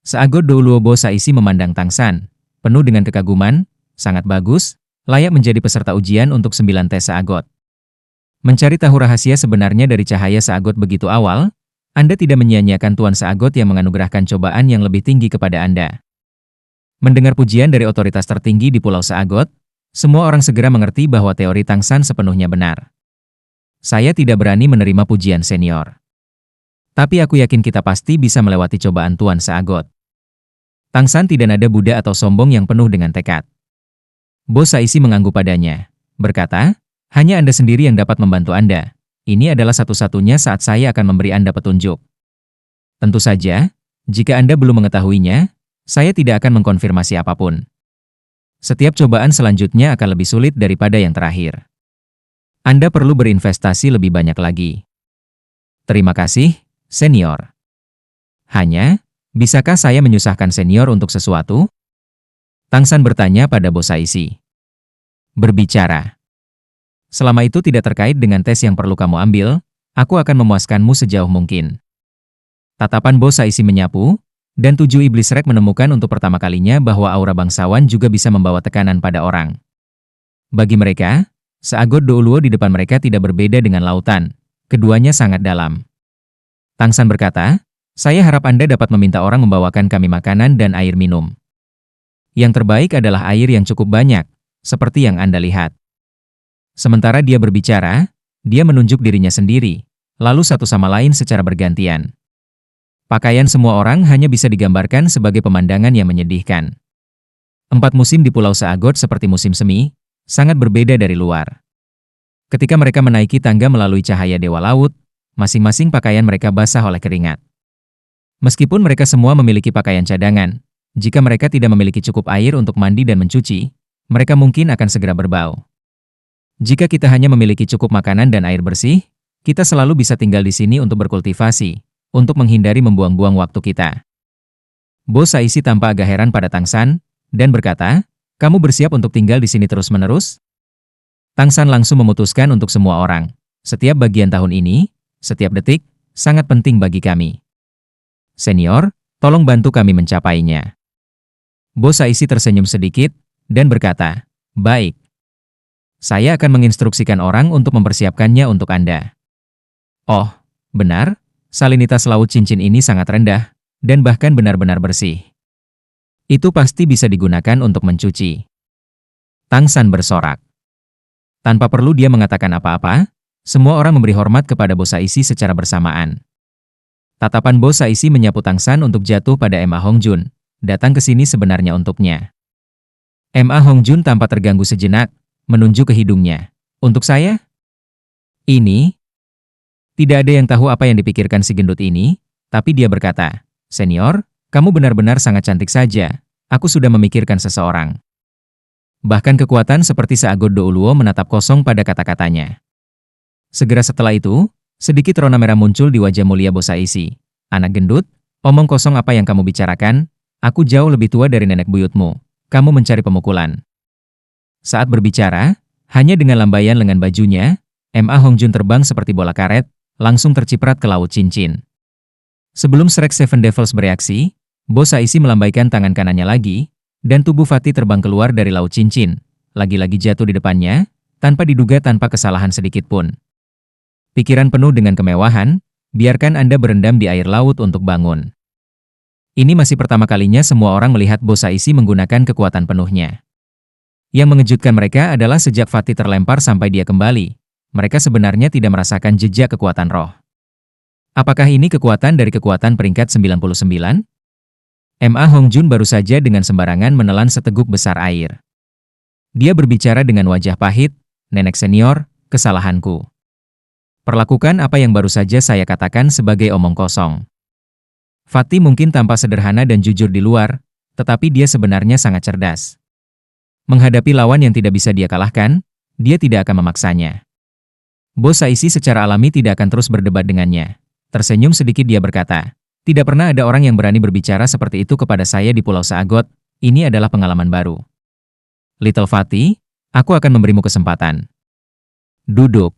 Seagot Douluobo Saisi memandang Tang San, penuh dengan kekaguman. Sangat bagus, layak menjadi peserta ujian untuk 9 tes Seagot. Mencari tahu rahasia sebenarnya dari cahaya Seagot begitu awal, Anda tidak menyia-nyiakan Tuan Seagot yang menganugerahkan cobaan yang lebih tinggi kepada Anda. Mendengar pujian dari otoritas tertinggi di Pulau Seagot, semua orang segera mengerti bahwa teori Tang San sepenuhnya benar. Saya tidak berani menerima pujian senior. Tapi aku yakin kita pasti bisa melewati cobaan Tuan Seagot. Tang San tidak nada Buddha atau sombong yang penuh dengan tekad. Bos Saisi mengangguk padanya, berkata, hanya Anda sendiri yang dapat membantu Anda. Ini adalah satu-satunya saat saya akan memberi Anda petunjuk. Tentu saja, jika Anda belum mengetahuinya, saya tidak akan mengkonfirmasi apapun. Setiap cobaan selanjutnya akan lebih sulit daripada yang terakhir. Anda perlu berinvestasi lebih banyak lagi. Terima kasih, senior. Hanya, bisakah saya menyusahkan senior untuk sesuatu? Tang San bertanya pada Bos Saisi. Berbicara. Selama itu tidak terkait dengan tes yang perlu kamu ambil, aku akan memuaskanmu sejauh mungkin. Tatapan Bos Saisi menyapu, dan 7 iblis rek menemukan untuk pertama kalinya bahwa aura bangsawan juga bisa membawa tekanan pada orang. Bagi mereka, Seagot Douluo di depan mereka tidak berbeda dengan lautan. Keduanya sangat dalam. Tang San berkata, saya harap Anda dapat meminta orang membawakan kami makanan dan air minum. Yang terbaik adalah air yang cukup banyak, seperti yang Anda lihat. Sementara dia berbicara, dia menunjuk dirinya sendiri, lalu satu sama lain secara bergantian. Pakaian semua orang hanya bisa digambarkan sebagai pemandangan yang menyedihkan. 4 musim di Pulau Seagot seperti musim semi, sangat berbeda dari luar. Ketika mereka menaiki tangga melalui cahaya Dewa Laut, masing-masing pakaian mereka basah oleh keringat. Meskipun mereka semua memiliki pakaian cadangan, jika mereka tidak memiliki cukup air untuk mandi dan mencuci, mereka mungkin akan segera berbau. Jika kita hanya memiliki cukup makanan dan air bersih, kita selalu bisa tinggal di sini untuk berkultivasi, untuk menghindari membuang-buang waktu kita. Bos Saisi tampak agak heran pada Tang San, dan berkata, kamu bersiap untuk tinggal di sini terus-menerus? Tang San langsung memutuskan untuk semua orang. Setiap bagian tahun ini, setiap detik, sangat penting bagi kami. Senior, tolong bantu kami mencapainya. Bos Saisi tersenyum sedikit, dan berkata, baik. Saya akan menginstruksikan orang untuk mempersiapkannya untuk Anda. Oh, benar, salinitas laut cincin ini sangat rendah, dan bahkan benar-benar bersih. Itu pasti bisa digunakan untuk mencuci. Tang San bersorak. Tanpa perlu dia mengatakan apa-apa, semua orang memberi hormat kepada Bos Saisi secara bersamaan. Tatapan Bos Saisi menyapu Tang San untuk jatuh pada Ma Hongjun. Datang ke sini sebenarnya untuknya. Ma Hongjun tampak terganggu sejenak, menunjuk ke hidungnya. Untuk saya? Ini? Tidak ada yang tahu apa yang dipikirkan si gendut ini, tapi dia berkata, senior, kamu benar-benar sangat cantik saja. Aku sudah memikirkan seseorang. Bahkan kekuatan seperti Seagot Douluo menatap kosong pada kata-katanya. Segera setelah itu, sedikit rona merah muncul di wajah mulia Bos Saisi. Anak gendut, omong kosong apa yang kamu bicarakan? Aku jauh lebih tua dari nenek buyutmu. Kamu mencari pemukulan. Saat berbicara, hanya dengan lambaian lengan bajunya, Ma Hongjun terbang seperti bola karet, langsung terciprat ke laut cincin. Sebelum Shrek Seven Devils bereaksi, Bos Saisi melambaikan tangan kanannya lagi, dan tubuh Fatih terbang keluar dari laut cincin, lagi-lagi jatuh di depannya, tanpa diduga tanpa kesalahan sedikit pun. Pikiran penuh dengan kemewahan, biarkan Anda berendam di air laut untuk bangun. Ini masih pertama kalinya semua orang melihat Bos Saisi menggunakan kekuatan penuhnya. Yang mengejutkan mereka adalah sejak Fatih terlempar sampai dia kembali, mereka sebenarnya tidak merasakan jejak kekuatan roh. Apakah ini kekuatan dari kekuatan peringkat 99? Ma Hongjun baru saja dengan sembarangan menelan seteguk besar air. Dia berbicara dengan wajah pahit, nenek senior, kesalahanku. Perlakukan apa yang baru saja saya katakan sebagai omong kosong. Fatih mungkin tampak sederhana dan jujur di luar, tetapi dia sebenarnya sangat cerdas. Menghadapi lawan yang tidak bisa dia kalahkan, dia tidak akan memaksanya. Bos Saisi secara alami tidak akan terus berdebat dengannya. Tersenyum sedikit dia berkata, tidak pernah ada orang yang berani berbicara seperti itu kepada saya di Pulau Seagot, ini adalah pengalaman baru. Little Fatih, aku akan memberimu kesempatan. Duduk.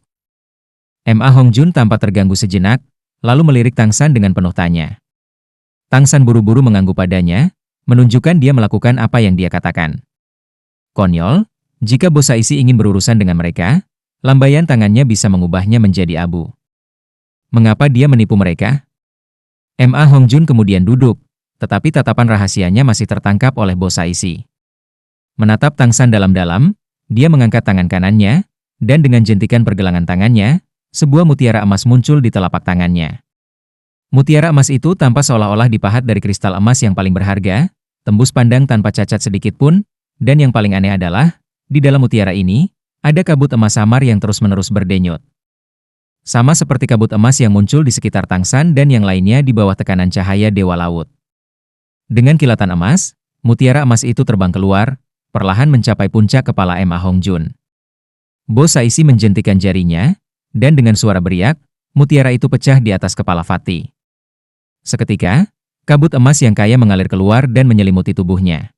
Ma Hongjun tampak terganggu sejenak, lalu melirik Tang San dengan penuh tanya. Tangsan buru-buru mengangguk padanya, menunjukkan dia melakukan apa yang dia katakan. Konyol, jika bos Saisi ingin berurusan dengan mereka, lambaian tangannya bisa mengubahnya menjadi abu. Mengapa dia menipu mereka? Ma Hongjun kemudian duduk, tetapi tatapan rahasianya masih tertangkap oleh bos Saisi. Menatap Tangsan dalam-dalam, dia mengangkat tangan kanannya, dan dengan jentikan pergelangan tangannya, sebuah mutiara emas muncul di telapak tangannya. Mutiara emas itu tampak seolah-olah dipahat dari kristal emas yang paling berharga, tembus pandang tanpa cacat sedikit pun, dan yang paling aneh adalah, di dalam mutiara ini, ada kabut emas samar yang terus-menerus berdenyut. Sama seperti kabut emas yang muncul di sekitar Tangsan dan yang lainnya di bawah tekanan cahaya Dewa Laut. Dengan kilatan emas, mutiara emas itu terbang keluar, perlahan mencapai puncak kepala Ma Hongjun. Bos Saisi menjentikan jarinya, dan dengan suara beriak, mutiara itu pecah di atas kepala Fatih. Seketika, kabut emas yang kaya mengalir keluar dan menyelimuti tubuhnya.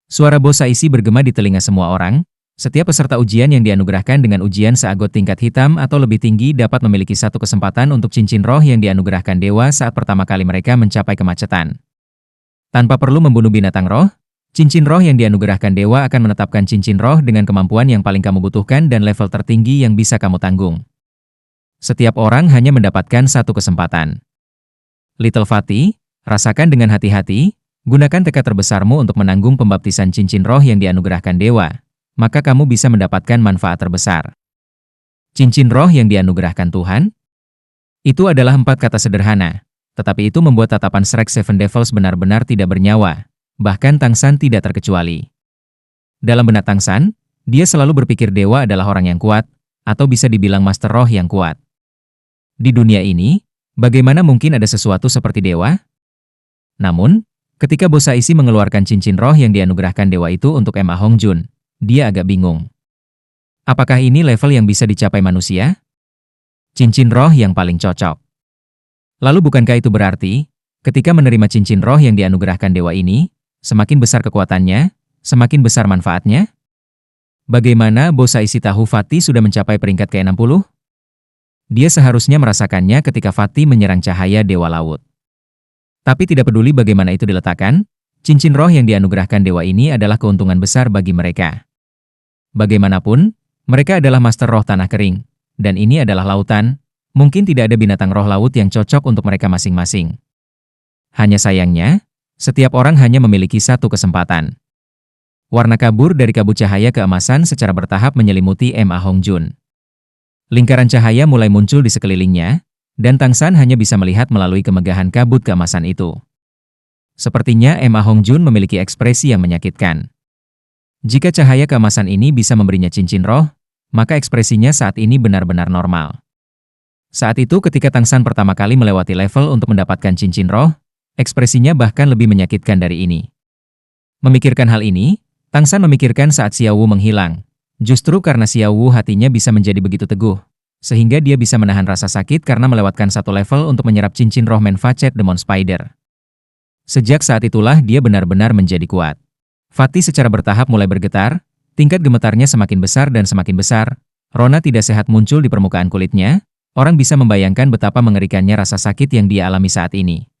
Suara bos Saisi bergema di telinga semua orang. Setiap peserta ujian yang dianugerahkan dengan ujian seagot tingkat hitam atau lebih tinggi dapat memiliki satu kesempatan untuk cincin roh yang dianugerahkan dewa saat pertama kali mereka mencapai kemacetan. Tanpa perlu membunuh binatang roh, cincin roh yang dianugerahkan dewa akan menetapkan cincin roh dengan kemampuan yang paling kamu butuhkan dan level tertinggi yang bisa kamu tanggung. Setiap orang hanya mendapatkan satu kesempatan. Little Fatih, rasakan dengan hati-hati, gunakan tekad terbesarmu untuk menanggung pembaptisan cincin roh yang dianugerahkan dewa, maka kamu bisa mendapatkan manfaat terbesar. Cincin roh yang dianugerahkan Tuhan? Itu adalah 4 kata sederhana, tetapi itu membuat tatapan Shrek Seven Devils benar-benar tidak bernyawa. Bahkan Tangsan tidak terkecuali. Dalam benak Tangsan, dia selalu berpikir dewa adalah orang yang kuat, atau bisa dibilang master roh yang kuat. Di dunia ini, bagaimana mungkin ada sesuatu seperti dewa? Namun, ketika bos Saisi mengeluarkan cincin roh yang dianugerahkan dewa itu untuk Ma Hongjun, dia agak bingung. Apakah ini level yang bisa dicapai manusia? Cincin roh yang paling cocok. Lalu bukankah itu berarti, ketika menerima cincin roh yang dianugerahkan dewa ini, semakin besar kekuatannya, semakin besar manfaatnya? Bagaimana bos Saisi tahu Fatih sudah mencapai peringkat ke-60? Dia seharusnya merasakannya ketika Fatih menyerang cahaya Dewa Laut. Tapi tidak peduli bagaimana itu diletakkan, cincin roh yang dianugerahkan dewa ini adalah keuntungan besar bagi mereka. Bagaimanapun, mereka adalah master roh tanah kering, dan ini adalah lautan, mungkin tidak ada binatang roh laut yang cocok untuk mereka masing-masing. Hanya sayangnya, setiap orang hanya memiliki satu kesempatan. Warna kabur dari kabut cahaya keemasan secara bertahap menyelimuti Ma Hongjun. Lingkaran cahaya mulai muncul di sekelilingnya, dan Tangsan hanya bisa melihat melalui kemegahan kabut keemasan itu. Sepertinya Ma Hongjun memiliki ekspresi yang menyakitkan. Jika cahaya keemasan ini bisa memberinya cincin roh, maka ekspresinya saat ini benar-benar normal. Saat itu ketika Tangsan pertama kali melewati level untuk mendapatkan cincin roh, ekspresinya bahkan lebih menyakitkan dari ini. Memikirkan hal ini, Tangsan memikirkan saat Xiao Wu menghilang. Justru karena Xiao Wu hatinya bisa menjadi begitu teguh, sehingga dia bisa menahan rasa sakit karena melewatkan satu level untuk menyerap cincin roh Manfacet Demon Spider. Sejak saat itulah dia benar-benar menjadi kuat. Fatih secara bertahap mulai bergetar, tingkat gemetarnya semakin besar dan semakin besar, rona tidak sehat muncul di permukaan kulitnya, orang bisa membayangkan betapa mengerikannya rasa sakit yang dia alami saat ini.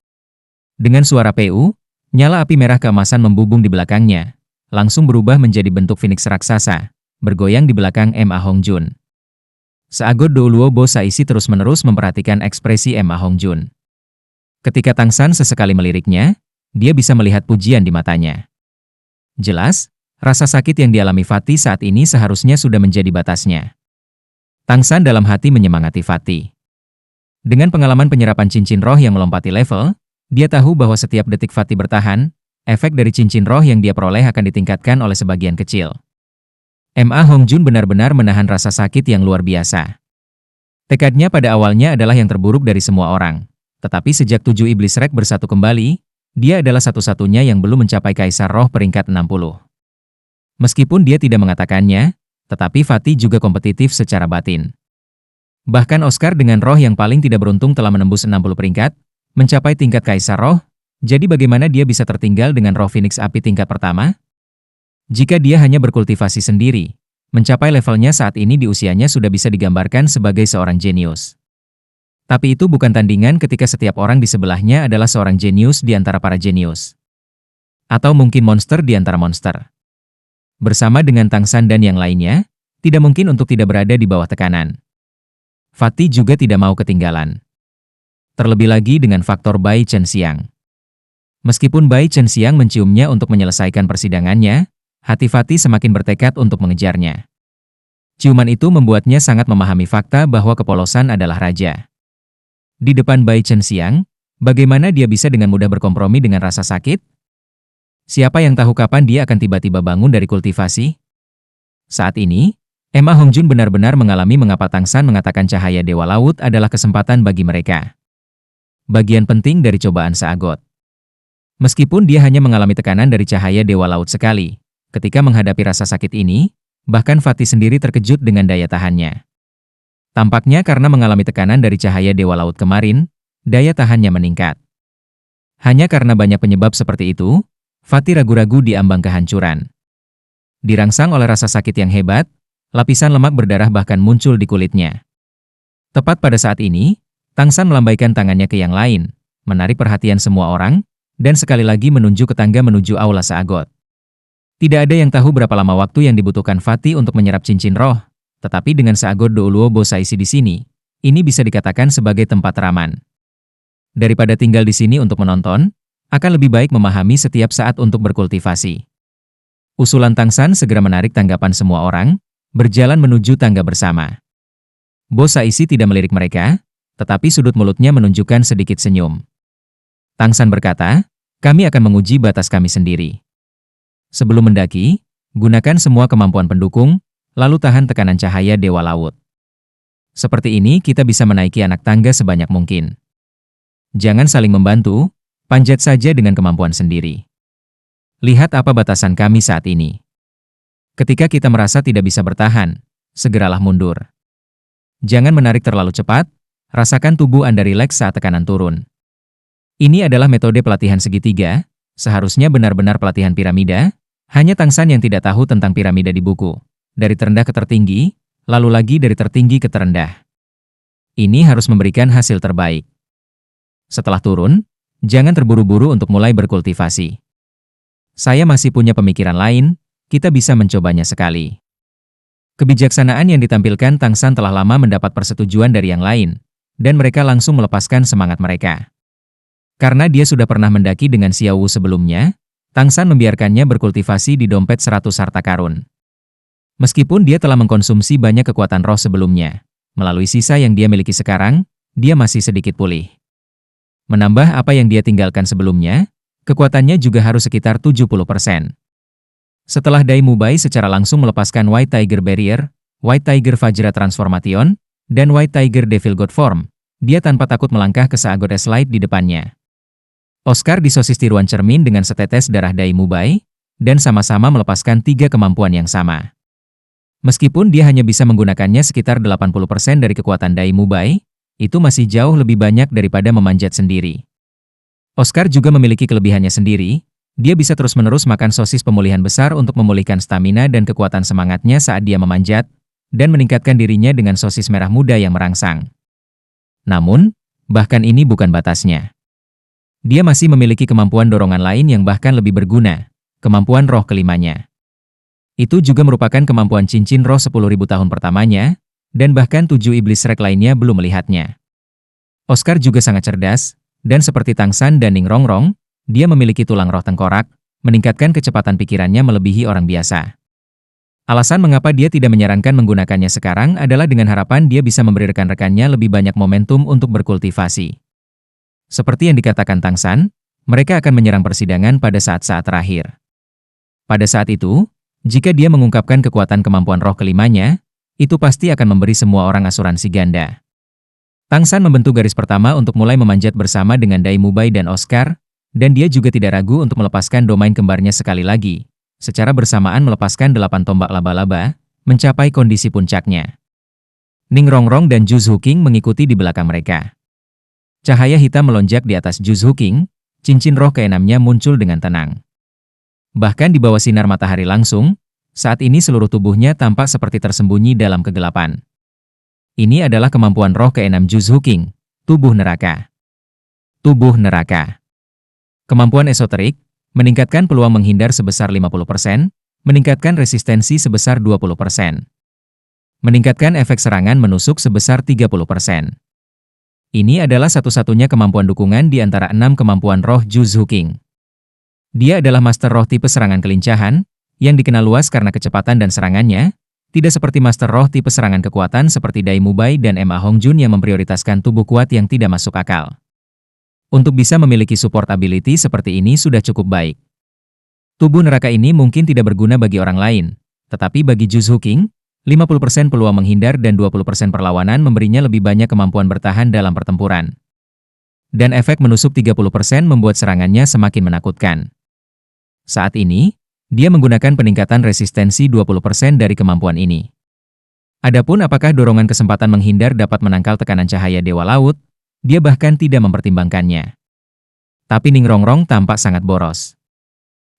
Dengan suara PU, nyala api merah keemasan membubung di belakangnya, langsung berubah menjadi bentuk Phoenix raksasa, bergoyang di belakang Ma Hongjun. Seagot Douluo bos Saisi terus-menerus memperhatikan ekspresi Ma Hongjun. Ketika Tangsan sesekali meliriknya, dia bisa melihat pujian di matanya. Jelas, rasa sakit yang dialami Fatih saat ini seharusnya sudah menjadi batasnya. Tangsan dalam hati menyemangati Fatih. Dengan pengalaman penyerapan cincin roh yang melompati level, dia tahu bahwa setiap detik Fatih bertahan, efek dari cincin roh yang dia peroleh akan ditingkatkan oleh sebagian kecil. Ma Hongjun benar-benar menahan rasa sakit yang luar biasa. Tekadnya pada awalnya adalah yang terburuk dari semua orang. Tetapi sejak 7 iblis Shrek bersatu kembali, dia adalah satu-satunya yang belum mencapai Kaisar Roh peringkat 60. Meskipun dia tidak mengatakannya, tetapi Fatih juga kompetitif secara batin. Bahkan Oscar dengan roh yang paling tidak beruntung telah menembus 60 peringkat, mencapai tingkat Kaisar Roh, jadi bagaimana dia bisa tertinggal dengan roh Phoenix Api tingkat pertama? Jika dia hanya berkultivasi sendiri, mencapai levelnya saat ini di usianya sudah bisa digambarkan sebagai seorang jenius. Tapi itu bukan tandingan ketika setiap orang di sebelahnya adalah seorang jenius di antara para jenius. Atau mungkin monster di antara monster. Bersama dengan Tang San dan yang lainnya, tidak mungkin untuk tidak berada di bawah tekanan. Fatih juga tidak mau ketinggalan. Terlebih lagi dengan faktor Bai Chen Xiang. Meskipun Bai Chen Xiang menciumnya untuk menyelesaikan persidangannya, hati Fatih semakin bertekad untuk mengejarnya. Ciuman itu membuatnya sangat memahami fakta bahwa kepolosan adalah raja. Di depan Bai Chen Xiang, bagaimana dia bisa dengan mudah berkompromi dengan rasa sakit? Siapa yang tahu kapan dia akan tiba-tiba bangun dari kultivasi? Saat ini, Emma Hongjun benar-benar mengalami mengapa Tang San mengatakan cahaya Dewa Laut adalah kesempatan bagi mereka. Bagian penting dari cobaan seagot. Meskipun dia hanya mengalami tekanan dari cahaya Dewa Laut sekali, ketika menghadapi rasa sakit ini, bahkan Fatih sendiri terkejut dengan daya tahannya. Tampaknya karena mengalami tekanan dari cahaya Dewa Laut kemarin, daya tahannya meningkat. Hanya karena banyak penyebab seperti itu, Fatih ragu-ragu di ambang kehancuran. Dirangsang oleh rasa sakit yang hebat, lapisan lemak berdarah bahkan muncul di kulitnya. Tepat pada saat ini, Tang San melambaikan tangannya ke yang lain, menarik perhatian semua orang, dan sekali lagi menunjuk ke tangga menuju aula seagot. Tidak ada yang tahu berapa lama waktu yang dibutuhkan Fatih untuk menyerap cincin roh, tetapi dengan seagot Douluo Bosaisi di sini, ini bisa dikatakan sebagai tempat raman. Daripada tinggal di sini untuk menonton, akan lebih baik memahami setiap saat untuk berkultivasi. Usulan Tang San segera menarik tanggapan semua orang, berjalan menuju tangga bersama. Bosaisi tidak melirik mereka, tetapi sudut mulutnya menunjukkan sedikit senyum. Tang San berkata, kami akan menguji batas kami sendiri. Sebelum mendaki, gunakan semua kemampuan pendukung, lalu tahan tekanan cahaya Dewa Laut. Seperti ini kita bisa menaiki anak tangga sebanyak mungkin. Jangan saling membantu, panjat saja dengan kemampuan sendiri. Lihat apa batasan kami saat ini. Ketika kita merasa tidak bisa bertahan, segeralah mundur. Jangan menarik terlalu cepat, rasakan tubuh Anda rileks saat tekanan turun. Ini adalah metode pelatihan segitiga, seharusnya benar-benar pelatihan piramida, hanya Tang San yang tidak tahu tentang piramida di buku. Dari terendah ke tertinggi, lalu lagi dari tertinggi ke terendah. Ini harus memberikan hasil terbaik. Setelah turun, jangan terburu-buru untuk mulai berkultivasi. Saya masih punya pemikiran lain, kita bisa mencobanya sekali. Kebijaksanaan yang ditampilkan Tang San telah lama mendapat persetujuan dari yang lain, dan mereka langsung melepaskan semangat mereka. Karena dia sudah pernah mendaki dengan Xiao Wu sebelumnya, Tang San membiarkannya berkultivasi di dompet 100 harta karun. Meskipun dia telah mengkonsumsi banyak kekuatan roh sebelumnya, melalui sisa yang dia miliki sekarang, dia masih sedikit pulih. Menambah apa yang dia tinggalkan sebelumnya, kekuatannya juga harus sekitar 70%. Setelah Dai Mubai secara langsung melepaskan White Tiger Barrier, White Tiger Vajra Transformation, dan White Tiger Devil God Form, dia tanpa takut melangkah ke seagot es light di depannya. Oscar disosis tiruan cermin dengan setetes darah Dai Mubai, dan sama-sama melepaskan 3 kemampuan yang sama. Meskipun dia hanya bisa menggunakannya sekitar 80% dari kekuatan Dai Mubai, itu masih jauh lebih banyak daripada memanjat sendiri. Oscar juga memiliki kelebihannya sendiri, dia bisa terus-menerus makan sosis pemulihan besar untuk memulihkan stamina dan kekuatan semangatnya saat dia memanjat, dan meningkatkan dirinya dengan sosis merah muda yang merangsang. Namun, bahkan ini bukan batasnya. Dia masih memiliki kemampuan dorongan lain yang bahkan lebih berguna, kemampuan roh kelimanya. Itu juga merupakan kemampuan cincin roh 10.000 tahun pertamanya, dan bahkan 7 iblis Shrek lainnya belum melihatnya. Oscar juga sangat cerdas, dan seperti Tang San dan Ning Rongrong, dia memiliki tulang roh tengkorak, meningkatkan kecepatan pikirannya melebihi orang biasa. Alasan mengapa dia tidak menyarankan menggunakannya sekarang adalah dengan harapan dia bisa memberi rekan-rekannya lebih banyak momentum untuk berkultivasi. Seperti yang dikatakan Tang San, mereka akan menyerang persidangan pada saat-saat terakhir. Pada saat itu, jika dia mengungkapkan kekuatan kemampuan roh kelimanya, itu pasti akan memberi semua orang asuransi ganda. Tang San membentuk garis pertama untuk mulai memanjat bersama dengan Dai Mubai dan Oscar, dan dia juga tidak ragu untuk melepaskan domain kembarnya sekali lagi, secara bersamaan melepaskan 8 tombak laba-laba, mencapai kondisi puncaknya. Ning Rongrong dan Ju Zhuqing mengikuti di belakang mereka. Cahaya hitam melonjak di atas Ju Zhuqing, cincin roh keenamnya muncul dengan tenang. Bahkan di bawah sinar matahari langsung, saat ini seluruh tubuhnya tampak seperti tersembunyi dalam kegelapan. Ini adalah kemampuan roh keenam Ju Zhuqing, Tubuh neraka. Tubuh neraka. Kemampuan esoterik, meningkatkan peluang menghindar sebesar 50%, meningkatkan resistensi sebesar 20%. Meningkatkan efek serangan menusuk sebesar 30%. Ini adalah satu-satunya kemampuan dukungan di antara 6 kemampuan roh Juzhu King. Dia adalah master roh tipe serangan kelincahan, yang dikenal luas karena kecepatan dan serangannya, tidak seperti master roh tipe serangan kekuatan seperti Dai Mubai dan Ma Hongjun yang memprioritaskan tubuh kuat yang tidak masuk akal. Untuk bisa memiliki support ability seperti ini sudah cukup baik. Tubuh neraka ini mungkin tidak berguna bagi orang lain, tetapi bagi Juzhu King, 50% peluang menghindar dan 20% perlawanan memberinya lebih banyak kemampuan bertahan dalam pertempuran. Dan efek menusuk 30% membuat serangannya semakin menakutkan. Saat ini, dia menggunakan peningkatan resistensi 20% dari kemampuan ini. Adapun apakah dorongan kesempatan menghindar dapat menangkal tekanan cahaya Dewa Laut, dia bahkan tidak mempertimbangkannya. Tapi Ningrongrong tampak sangat boros.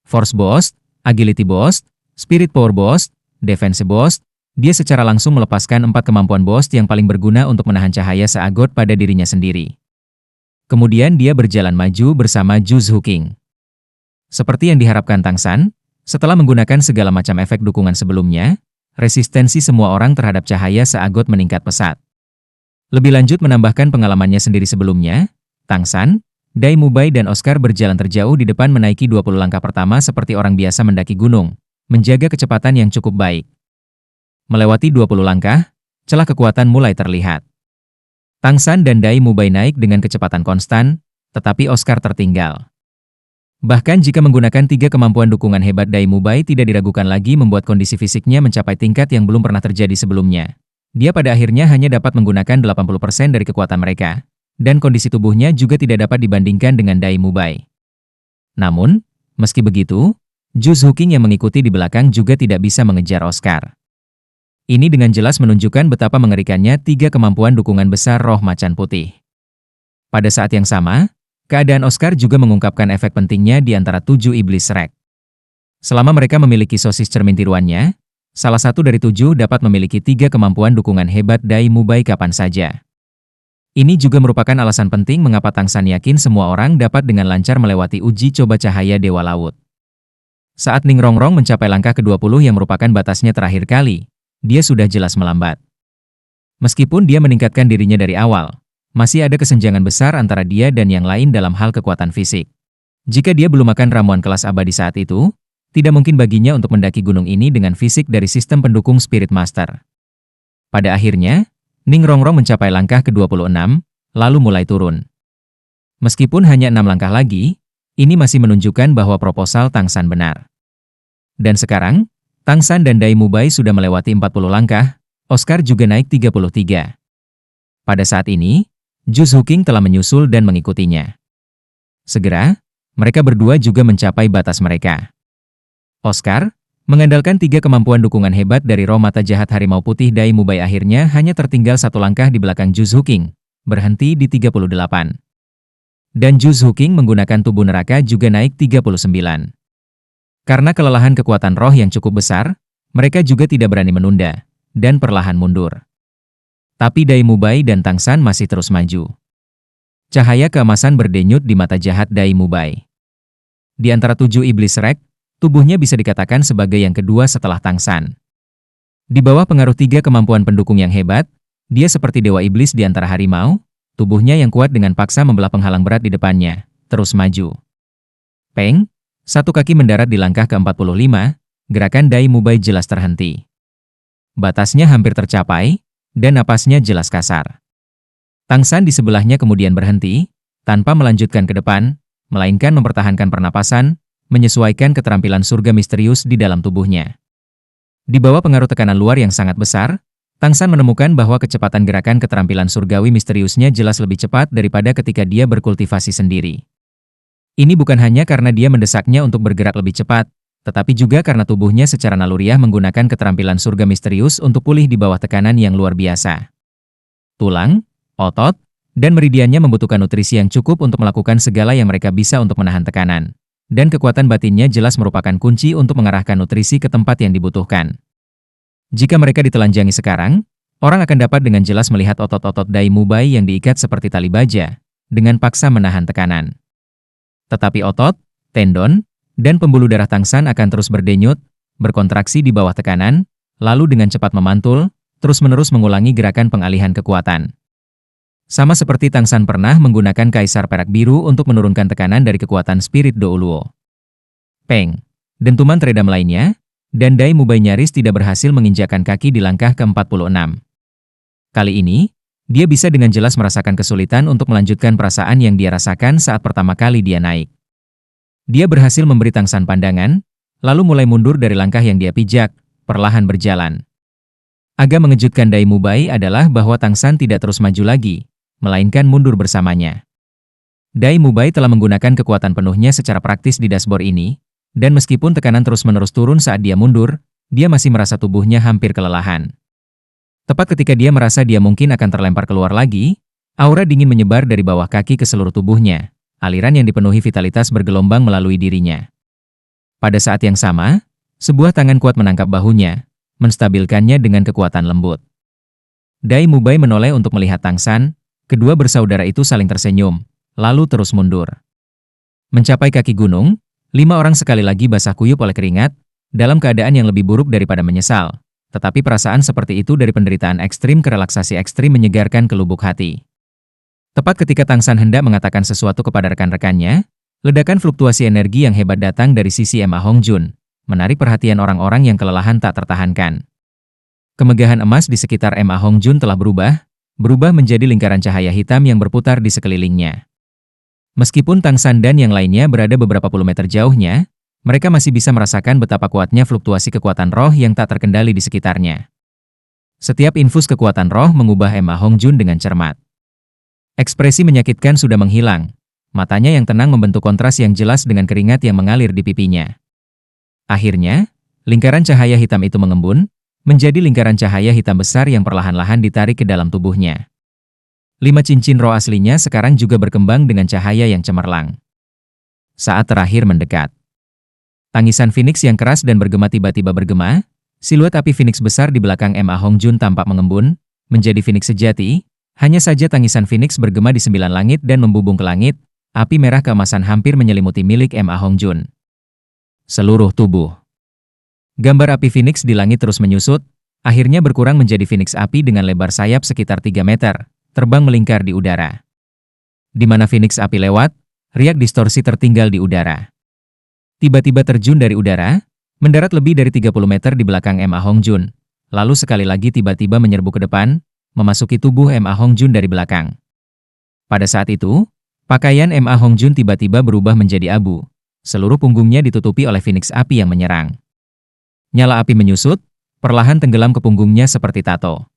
Force Boost, Agility Boost, Spirit Power Boost, Defense Boost, dia secara langsung melepaskan 4 kemampuan Boost yang paling berguna untuk menahan cahaya seagot pada dirinya sendiri. Kemudian dia berjalan maju bersama Juzhu King. Seperti yang diharapkan Tang San, setelah menggunakan segala macam efek dukungan sebelumnya, resistensi semua orang terhadap cahaya seagot meningkat pesat. Lebih lanjut menambahkan pengalamannya sendiri sebelumnya, Tang San, Dai Mubai dan Oscar berjalan terjauh di depan menaiki 20 langkah pertama seperti orang biasa mendaki gunung, menjaga kecepatan yang cukup baik. Melewati 20 langkah, celah kekuatan mulai terlihat. Tang San dan Dai Mubai naik dengan kecepatan konstan, tetapi Oscar tertinggal. Bahkan jika menggunakan 3 kemampuan dukungan hebat Dai Mubai tidak diragukan lagi membuat kondisi fisiknya mencapai tingkat yang belum pernah terjadi sebelumnya. Dia pada akhirnya hanya dapat menggunakan 80% dari kekuatan mereka, dan kondisi tubuhnya juga tidak dapat dibandingkan dengan Dai Mubai. Namun, meski begitu, Juzhu King yang mengikuti di belakang juga tidak bisa mengejar Oscar. Ini dengan jelas menunjukkan betapa mengerikannya 3 kemampuan dukungan besar roh macan putih. Pada saat yang sama, keadaan Oscar juga mengungkapkan efek pentingnya di antara 7 iblis Shrek. Selama mereka memiliki sosis cermin tiruannya, salah satu dari 7 dapat memiliki 3 kemampuan dukungan hebat Dai Mubai kapan saja. Ini juga merupakan alasan penting mengapa Tang San yakin semua orang dapat dengan lancar melewati uji coba cahaya Dewa Laut. Saat Ningrongrong mencapai langkah ke-20 yang merupakan batasnya terakhir kali, dia sudah jelas melambat. Meskipun dia meningkatkan dirinya dari awal, masih ada kesenjangan besar antara dia dan yang lain dalam hal kekuatan fisik. Jika dia belum makan ramuan kelas abadi saat itu, tidak mungkin baginya untuk mendaki gunung ini dengan fisik dari sistem pendukung Spirit Master. Pada akhirnya, Ningrongrong mencapai langkah ke-26, lalu mulai turun. Meskipun hanya 6 langkah lagi, ini masih menunjukkan bahwa proposal Tang San benar. Dan sekarang, Tang San dan Dai Mubai sudah melewati 40 langkah, Oscar juga naik 33. Pada saat ini, Juzhu King telah menyusul dan mengikutinya. Segera, mereka berdua juga mencapai batas mereka. Oscar, mengandalkan 3 kemampuan dukungan hebat dari roh mata jahat harimau putih Dai Mubai akhirnya hanya tertinggal 1 langkah di belakang Juzhu King, berhenti di 38. Dan Juzhu King menggunakan tubuh neraka juga naik 39. Karena kelelahan kekuatan roh yang cukup besar, mereka juga tidak berani menunda, dan perlahan mundur. Tapi Dai Mubai dan Tang San masih terus maju. Cahaya keemasan berdenyut di mata jahat Dai Mubai. Di antara 7 iblis Shrek, tubuhnya bisa dikatakan sebagai yang kedua setelah Tang San. Di bawah pengaruh 3 kemampuan pendukung yang hebat, dia seperti dewa iblis di antara harimau, tubuhnya yang kuat dengan paksa membelah penghalang berat di depannya, terus maju. Peng, satu kaki mendarat di langkah ke-45, gerakan Dai Mubai jelas terhenti. Batasnya hampir tercapai, dan napasnya jelas kasar. Tang San di sebelahnya kemudian berhenti, tanpa melanjutkan ke depan, melainkan mempertahankan pernapasan, menyesuaikan keterampilan surga misterius di dalam tubuhnya. Di bawah pengaruh tekanan luar yang sangat besar, Tang San menemukan bahwa kecepatan gerakan keterampilan surgawi misteriusnya jelas lebih cepat daripada ketika dia berkultivasi sendiri. Ini bukan hanya karena dia mendesaknya untuk bergerak lebih cepat, tetapi juga karena tubuhnya secara naluriah menggunakan keterampilan surga misterius untuk pulih di bawah tekanan yang luar biasa. Tulang, otot, dan meridiannya membutuhkan nutrisi yang cukup untuk melakukan segala yang mereka bisa untuk menahan tekanan. Dan kekuatan batinnya jelas merupakan kunci untuk mengarahkan nutrisi ke tempat yang dibutuhkan. Jika mereka ditelanjangi sekarang, Orang akan dapat dengan jelas melihat otot-otot Dai Mubai yang diikat seperti tali baja, dengan paksa menahan tekanan. Tetapi otot, tendon, dan pembuluh darah Tangsan akan terus berdenyut, berkontraksi di bawah tekanan, lalu dengan cepat memantul, terus-menerus mengulangi gerakan pengalihan kekuatan. Sama seperti Tangsan pernah menggunakan Kaisar Perak Biru untuk menurunkan tekanan dari kekuatan spirit Do Luo. Peng, dentuman teredam lainnya, dan Dai Mubai nyaris tidak berhasil menginjakkan kaki di langkah ke-46. Kali ini, dia bisa dengan jelas merasakan kesulitan untuk melanjutkan perasaan yang dia rasakan saat pertama kali dia naik. Dia berhasil memberi Tangsan pandangan, lalu mulai mundur dari langkah yang dia pijak, perlahan berjalan. Agak mengejutkan Dai Mubai adalah bahwa Tangsan tidak terus maju lagi, melainkan mundur bersamanya. Dai Mubai telah menggunakan kekuatan penuhnya secara praktis di dashboard ini, dan meskipun tekanan terus-menerus turun saat dia mundur, dia masih merasa tubuhnya hampir kelelahan. Tepat ketika dia merasa dia mungkin akan terlempar keluar lagi, aura dingin menyebar dari bawah kaki ke seluruh tubuhnya, aliran yang dipenuhi vitalitas bergelombang melalui dirinya. Pada saat yang sama, sebuah tangan kuat menangkap bahunya, menstabilkannya dengan kekuatan lembut. Dai Mubai menoleh untuk melihat Tangsan, kedua bersaudara itu saling tersenyum, lalu terus mundur. Mencapai kaki gunung, 5 orang sekali lagi basah kuyup oleh keringat, dalam keadaan yang lebih buruk daripada menyesal. Tetapi perasaan seperti itu dari penderitaan ekstrim ke relaksasi ekstrim menyegarkan ke lubuk hati. Tepat ketika Tangsan hendak mengatakan sesuatu kepada rekan-rekannya, ledakan fluktuasi energi yang hebat datang dari sisi Ma Hongjun, menarik perhatian orang-orang yang kelelahan tak tertahankan. Kemegahan emas di sekitar Ma Hongjun telah berubah menjadi lingkaran cahaya hitam yang berputar di sekelilingnya. Meskipun Tangsan dan yang lainnya berada beberapa puluh meter jauhnya, mereka masih bisa merasakan betapa kuatnya fluktuasi kekuatan roh yang tak terkendali di sekitarnya. Setiap infus kekuatan roh mengubah Ma Hongjun dengan cermat. Ekspresi menyakitkan sudah menghilang. Matanya yang tenang membentuk kontras yang jelas dengan keringat yang mengalir di pipinya. Akhirnya, lingkaran cahaya hitam itu mengembun, menjadi lingkaran cahaya hitam besar yang perlahan-lahan ditarik ke dalam tubuhnya. 5 cincin roh aslinya sekarang juga berkembang dengan cahaya yang cemerlang. Saat terakhir mendekat. Tangisan Phoenix yang keras dan bergema tiba-tiba bergema, siluet api Phoenix besar di belakang Ma Hongjun tampak mengembun, menjadi Phoenix sejati. Hanya saja tangisan Phoenix bergema di 9 langit dan membubung ke langit, api merah keemasan hampir menyelimuti milik Ma Hongjun. Seluruh tubuh. Gambar api Phoenix di langit terus menyusut, akhirnya berkurang menjadi Phoenix api dengan lebar sayap sekitar 3 meter, terbang melingkar di udara. Di mana Phoenix api lewat, riak distorsi tertinggal di udara. Tiba-tiba terjun dari udara, mendarat lebih dari 30 meter di belakang Ma Hongjun, lalu sekali lagi tiba-tiba menyerbu ke depan, memasuki tubuh Ma Hongjun dari belakang. Pada saat itu, pakaian Ma Hongjun tiba-tiba berubah menjadi abu, seluruh punggungnya ditutupi oleh Phoenix api yang menyerang. Nyala api menyusut, perlahan tenggelam ke punggungnya seperti tato.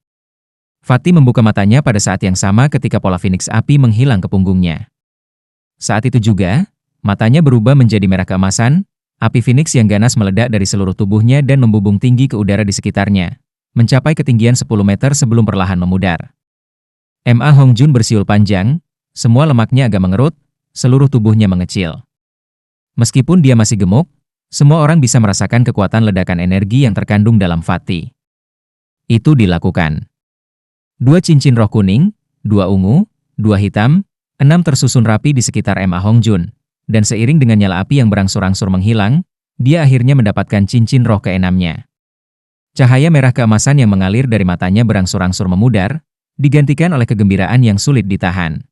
Fatih membuka matanya pada saat yang sama ketika pola Phoenix api menghilang ke punggungnya. Saat itu juga, matanya berubah menjadi merah keemasan, api Phoenix yang ganas meledak dari seluruh tubuhnya dan membubung tinggi ke udara di sekitarnya, mencapai ketinggian 10 meter sebelum perlahan memudar. Ma Hongjun bersiul panjang, semua lemaknya agak mengerut, seluruh tubuhnya mengecil. Meskipun dia masih gemuk, semua orang bisa merasakan kekuatan ledakan energi yang terkandung dalam Fatih. Itu dilakukan. 2 cincin roh kuning, 2 ungu, 2 hitam, 6 tersusun rapi di sekitar Ma Hongjun, dan seiring dengan nyala api yang berangsur-angsur menghilang, dia akhirnya mendapatkan cincin roh ke-6-nya. Cahaya merah keemasan yang mengalir dari matanya berangsur-angsur memudar, digantikan oleh kegembiraan yang sulit ditahan.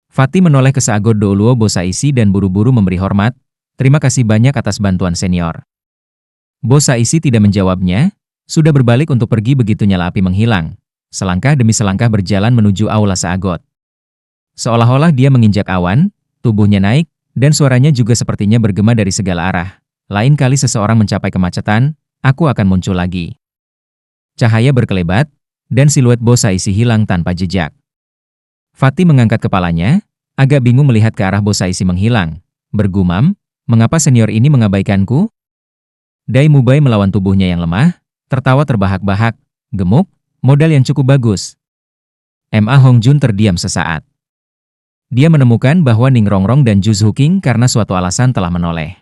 Fatih menoleh ke Seagot Do Luo Bosaisi dan buru-buru memberi hormat, terima kasih banyak atas bantuan senior. Bosaisi tidak menjawabnya, sudah berbalik untuk pergi begitu nyala api menghilang, selangkah demi selangkah berjalan menuju aula Seagot. Seolah-olah dia menginjak awan, tubuhnya naik, dan suaranya juga sepertinya bergema dari segala arah. Lain kali seseorang mencapai kemacetan, aku akan muncul lagi. Cahaya berkelebat, dan siluet Bosaisi hilang tanpa jejak. Fatih mengangkat kepalanya, agak bingung melihat ke arah Bosaisi menghilang. Bergumam, mengapa senior ini mengabaikanku? Dai Mubai melawan tubuhnya yang lemah, tertawa terbahak-bahak, gemuk, modal yang cukup bagus. Ma Hongjun terdiam sesaat. Dia menemukan bahwa Ning Rongrong dan Ju Zhuqing karena suatu alasan telah menoleh.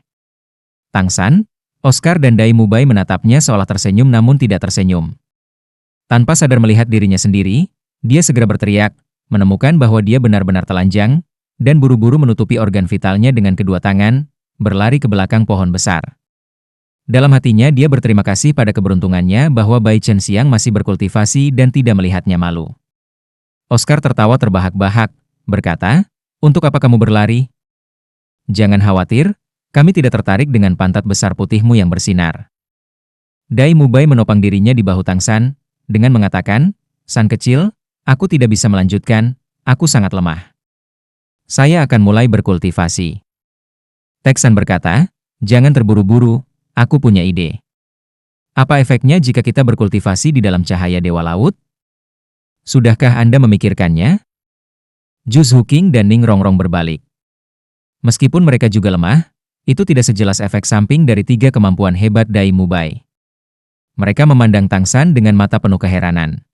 Tangsan, Oscar dan Dai Mubai menatapnya seolah tersenyum namun tidak tersenyum. Tanpa sadar melihat dirinya sendiri, dia segera berteriak, menemukan bahwa dia benar-benar telanjang, dan buru-buru menutupi organ vitalnya dengan kedua tangan, berlari ke belakang pohon besar. Dalam hatinya dia berterima kasih pada keberuntungannya bahwa Bai Chen Xiang masih berkultivasi dan tidak melihatnya malu. Oscar tertawa terbahak-bahak, berkata, "Untuk apa kamu berlari? Jangan khawatir, kami tidak tertarik dengan pantat besar putihmu yang bersinar." Dai Mubai menopang dirinya di bahu Tang San, dengan mengatakan, "San kecil, aku tidak bisa melanjutkan, aku sangat lemah. Saya akan mulai berkultivasi." Tek San berkata, "Jangan terburu-buru, aku punya ide. Apa efeknya jika kita berkultivasi di dalam cahaya Dewa Laut? Sudahkah Anda memikirkannya?" Zhu Zuqing dan Ning Rongrong berbalik. Meskipun mereka juga lemah, itu tidak sejelas efek samping dari 3 kemampuan hebat Dai Mubai. Mereka memandang Tang San dengan mata penuh keheranan.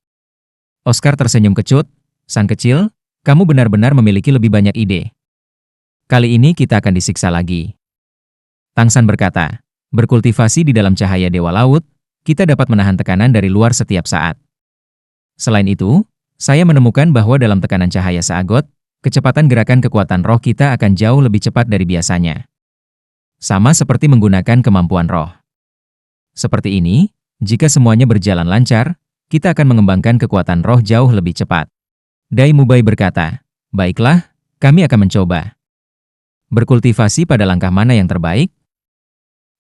Oscar tersenyum kecut, "San kecil, kamu benar-benar memiliki lebih banyak ide. Kali ini kita akan disiksa lagi." Tang San berkata, "Berkultivasi di dalam cahaya Dewa Laut, kita dapat menahan tekanan dari luar setiap saat. Selain itu, saya menemukan bahwa dalam tekanan cahaya seagot, kecepatan gerakan kekuatan roh kita akan jauh lebih cepat dari biasanya. Sama seperti menggunakan kemampuan roh. Seperti ini, jika semuanya berjalan lancar, kita akan mengembangkan kekuatan roh jauh lebih cepat." Dai Mubai berkata, "Baiklah, kami akan mencoba." Berkultivasi pada langkah mana yang terbaik?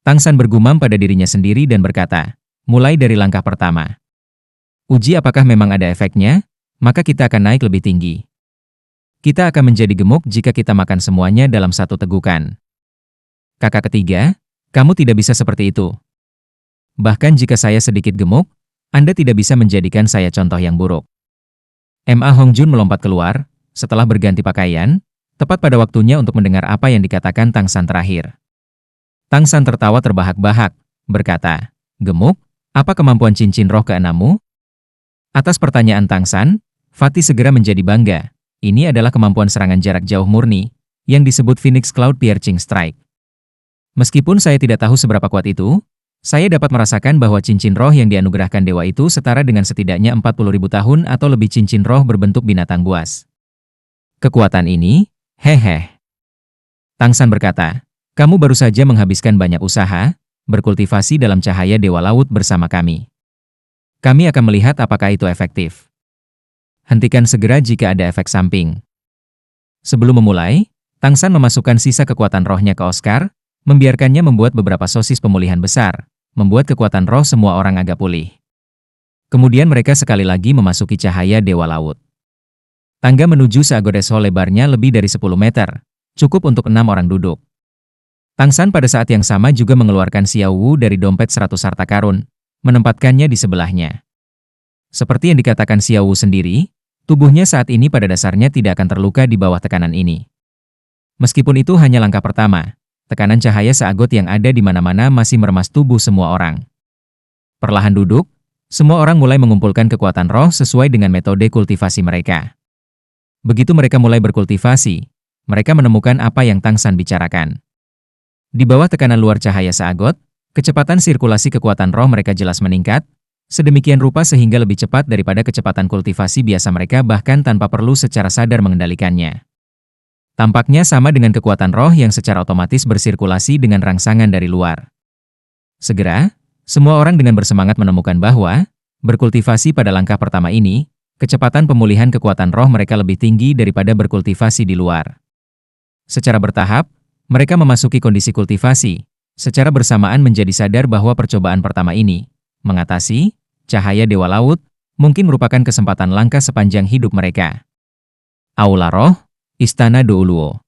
Tang San bergumam pada dirinya sendiri dan berkata, "Mulai dari langkah pertama. Uji apakah memang ada efeknya, maka kita akan naik lebih tinggi. Kita akan menjadi gemuk jika kita makan semuanya dalam satu tegukan. Kakak ketiga, kamu tidak bisa seperti itu. Bahkan jika saya sedikit gemuk, Anda tidak bisa menjadikan saya contoh yang buruk." Ma Hongjun melompat keluar, setelah berganti pakaian, tepat pada waktunya untuk mendengar apa yang dikatakan Tang San terakhir. Tang San tertawa terbahak-bahak, berkata, "Gemuk, apa kemampuan cincin roh keenammu?" Atas pertanyaan Tang San, Fatih segera menjadi bangga. Ini adalah kemampuan serangan jarak jauh murni, yang disebut Phoenix Cloud Piercing Strike. Meskipun saya tidak tahu seberapa kuat itu, saya dapat merasakan bahwa cincin roh yang dianugerahkan dewa itu setara dengan setidaknya 40.000 tahun atau lebih cincin roh berbentuk binatang buas. Kekuatan ini, hehe. Tang San berkata, "Kamu baru saja menghabiskan banyak usaha, berkultivasi dalam cahaya Dewa Laut bersama kami. Kami akan melihat apakah itu efektif. Hentikan segera jika ada efek samping." Sebelum memulai, Tang San memasukkan sisa kekuatan rohnya ke Oscar, membiarkannya membuat beberapa sosis pemulihan besar, membuat kekuatan roh semua orang agak pulih. Kemudian mereka sekali lagi memasuki cahaya Dewa Laut. Tangga menuju Seagodes Hall lebarnya lebih dari 10 meter, cukup untuk 6 orang duduk. Tang San pada saat yang sama juga mengeluarkan Xiao Wu dari dompet 100 harta karun, menempatkannya di sebelahnya. Seperti yang dikatakan Xiao Wu sendiri, tubuhnya saat ini pada dasarnya tidak akan terluka di bawah tekanan ini. Meskipun itu hanya langkah pertama, tekanan cahaya seagot yang ada di mana-mana masih meremas tubuh semua orang. Perlahan duduk, semua orang mulai mengumpulkan kekuatan roh sesuai dengan metode kultivasi mereka. Begitu mereka mulai berkultivasi, mereka menemukan apa yang Tang San bicarakan. Di bawah tekanan luar cahaya seagot, kecepatan sirkulasi kekuatan roh mereka jelas meningkat, sedemikian rupa sehingga lebih cepat daripada kecepatan kultivasi biasa mereka bahkan tanpa perlu secara sadar mengendalikannya. Tampaknya sama dengan kekuatan roh yang secara otomatis bersirkulasi dengan rangsangan dari luar. Segera, semua orang dengan bersemangat menemukan bahwa, berkultivasi pada langkah pertama ini, kecepatan pemulihan kekuatan roh mereka lebih tinggi daripada berkultivasi di luar. Secara bertahap, mereka memasuki kondisi kultivasi, secara bersamaan menjadi sadar bahwa percobaan pertama ini, mengatasi cahaya Dewa Laut, mungkin merupakan kesempatan langka sepanjang hidup mereka. Aula Roh, Istana Douluo.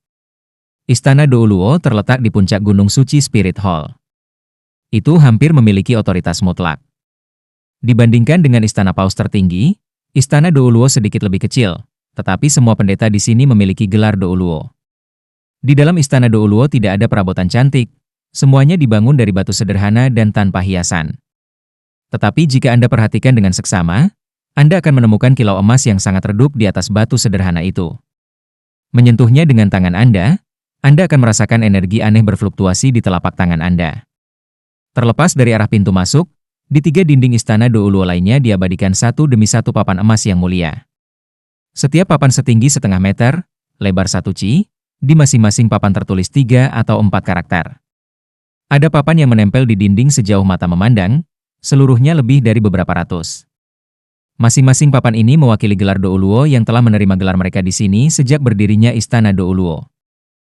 Istana Douluo terletak di puncak Gunung Suci Spirit Hall. Itu hampir memiliki otoritas mutlak. Dibandingkan dengan Istana Paus tertinggi, Istana Douluo sedikit lebih kecil, tetapi semua pendeta di sini memiliki gelar Douluo. Di dalam Istana Douluo tidak ada perabotan cantik, semuanya dibangun dari batu sederhana dan tanpa hiasan. Tetapi jika Anda perhatikan dengan seksama, Anda akan menemukan kilau emas yang sangat redup di atas batu sederhana itu. Menyentuhnya dengan tangan Anda akan merasakan energi aneh berfluktuasi di telapak tangan Anda. Terlepas dari arah pintu masuk, Di 3 dinding istana Douluo lainnya diabadikan satu demi satu papan emas yang mulia. Setiap papan setinggi setengah meter, lebar 1 ci, di masing-masing papan tertulis 3 atau 4 karakter. Ada papan yang menempel di dinding sejauh mata memandang, seluruhnya lebih dari beberapa ratus. Masing-masing papan ini mewakili gelar Douluo yang telah menerima gelar mereka di sini sejak berdirinya Istana Douluo.